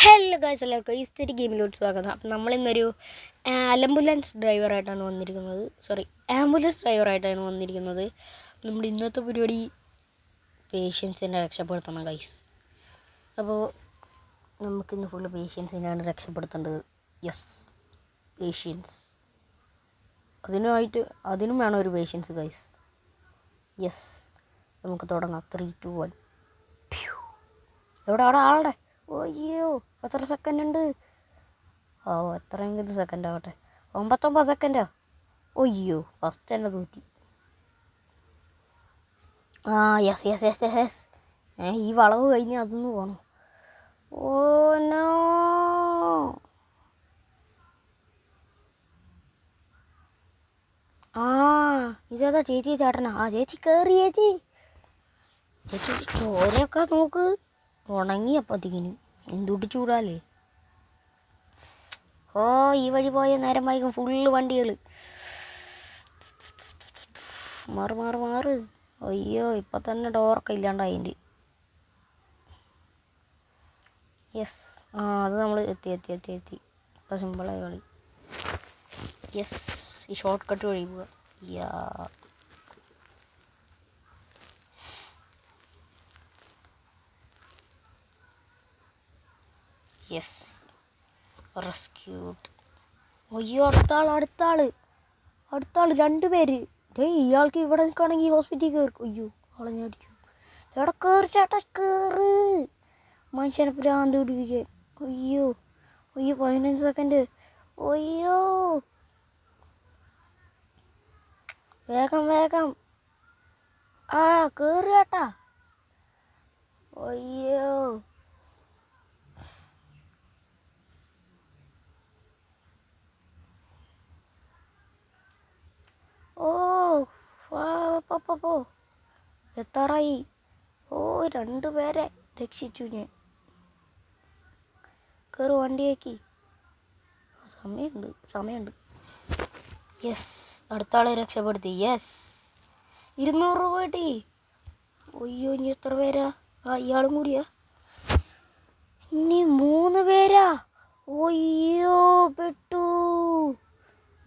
Hello guys, എല്ലാവർക്കും ഈസ്റ്ററി ഗെയിമിലോട്ട് സ്വാഗതം. അപ്പം നമ്മളിന്നൊരു ആംബുലൻസ് ഡ്രൈവറായിട്ടാണ് വന്നിരിക്കുന്നത്. നമ്മുടെ ഇന്നത്തെ പരിപാടി പേഷ്യൻസിനെ രക്ഷപ്പെടുത്തണം ഗൈസ്. അപ്പോൾ നമുക്കിന്ന് ഫുള്ള് പേഷ്യൻസിനെയാണ് രക്ഷപ്പെടുത്തേണ്ടത്. Yes, patients. അതിനും വേണം ഒരു പേഷ്യൻസ് ഗൈസ്. യെസ്, നമുക്ക് തുടങ്ങാം. 3, 2, 1. എവിടെ ആളുടെ? അയ്യോ, എത്ര സെക്കൻഡ് ഉണ്ട്? എത്രയെങ്കിലും സെക്കൻഡ് ആവട്ടെ. 99 സെക്കൻഡാ. അയ്യോ, ഫസ്റ്റ് തന്നെ തൂറ്റി. Yes yes yes yes. ഈ വളവ് കഴിഞ്ഞ് അതൊന്ന് പോകണം. Oh no. ഇതേതാ ചേച്ചി ചേട്ടനാ? ചേച്ചി കയറി. ചേച്ചി ചോരയൊക്കെ നോക്ക്, ഉണങ്ങിയപ്പോഴത്തേക്കിനും. എന്തുട്ടി ചൂടാലേ. ഈ വഴി പോയ നേരം വൈകും. ഫുള്ള് വണ്ടികൾ. മാറ്. അയ്യോ, ഇപ്പം തന്നെ ഡോറൊക്കെ ഇല്ലാണ്ടായിൻ്റെ. യെസ്, അത് നമ്മൾ എത്തി. ഇപ്പം സിമ്പിളായി കളി. യെസ്, ഈ ഷോർട്ട് കട്ട് വഴി പോവുക. Yes, rescued. അയ്യോ, അടുത്ത ആള് 2 പേര്. ഇയാൾക്ക് ഇവിടെ നിൽക്കുകയാണെങ്കിൽ ഹോസ്പിറ്റലിൽ കയറി. അയ്യോ, ആളെ ഞാൻ അടിച്ചു. ചേട്ടാ കയറ്. മനുഷ്യനെ ഭ്രാന്ത് പിടിപ്പിക്കാൻ. അയ്യോ 15 സെക്കൻഡ്. അയ്യോ, വേഗം കയറി ചേട്ടാ. അയ്യോ, പോ എത്താറായി. 2 പേരെ രക്ഷിച്ചു ഞാൻ. കയറി വണ്ടിയാക്കി. സമയമുണ്ട്. യെസ്, അടുത്ത ആളെ രക്ഷപ്പെടുത്തി. യെസ്, 200 രൂപ കിട്ടി. അയ്യോ, ഇനി എത്ര പേരാ? ഇയാളും കൂടിയാ? ഇനി 3 പേരാ. അയ്യോ, പെട്ടു.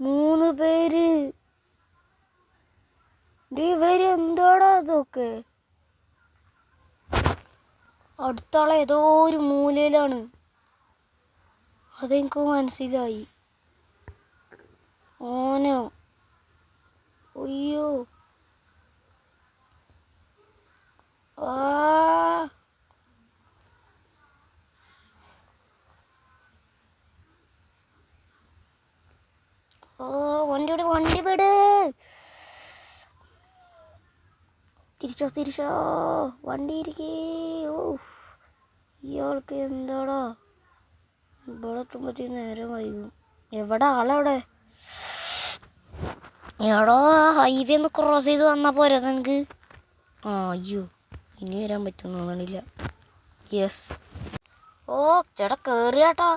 3 പേര്. ഇവരെന്താടാ ഇതൊക്കെ? അടുത്ത ആളെ ഏതോ ഒരു മൂലയിലാണ്. അതെനിക്ക് മനസ്സിലായി. ഓനോ? അയ്യോ, വണ്ടി വിട്. തിരിച്ചോ വണ്ടി ഇരിക്കേ. ഇയാൾക്ക് എന്താടാ? ഇവിടെ എത്തുമ്പോഴത്തേക്ക് നേരം വൈകും. എവിടെ ആളെവിടെ? എടോ, ഹൈവേ ഒന്ന് ക്രോസ് ചെയ്ത് വന്നാൽ പോരാ നിനക്ക്? അയ്യോ, ഇനി വരാൻ പറ്റുമെന്ന് തോന്നണില്ല. യെസ്. ചേട്ടാ കയറി ചേട്ടാ.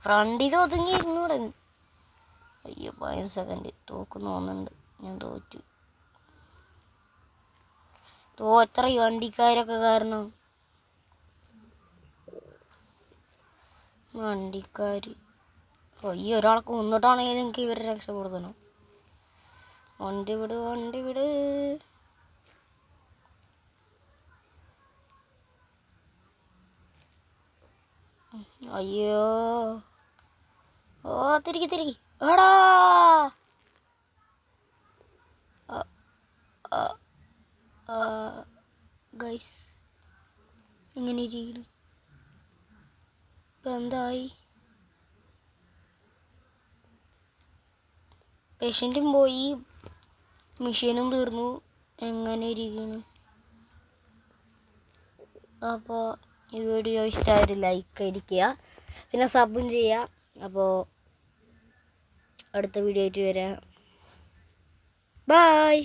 ഫ്രണ്ടിൽ ഒതുങ്ങി ഇരുന്നൂടെ? അയ്യോ, 15 സെക്കൻഡ്. തോക്കുന്നു തോന്നുന്നുണ്ട്. ഞാൻ തോറ്റു. എത്ര വണ്ടിക്കാരൊക്കെ കാരണം. ഈ ഒരാൾക്ക് കൊന്നിട്ടാണെങ്കിലും എനിക്ക് ഇവരെ രക്ഷപ്പെടുത്തണം. വണ്ടി വിട്. അയ്യോ, തിരികെ എടാ. ഗൈസ്, ഇങ്ങനെ ഇരിക്കുന്നു. ഇപ്പം എന്തായി? പേഷ്യൻറ്റും പോയി, മെഷീനും തീർന്നു. എങ്ങനെ ഇരിക്കുന്നു? അപ്പോൾ ഈ വീഡിയോ ഇഷ്ടമായ ഒരു ലൈക്ക് അടിക്കുക, പിന്നെ സബും ചെയ്യുക. അപ്പോൾ അടുത്ത വീഡിയോ ആയിട്ട് വരാം. ബൈ.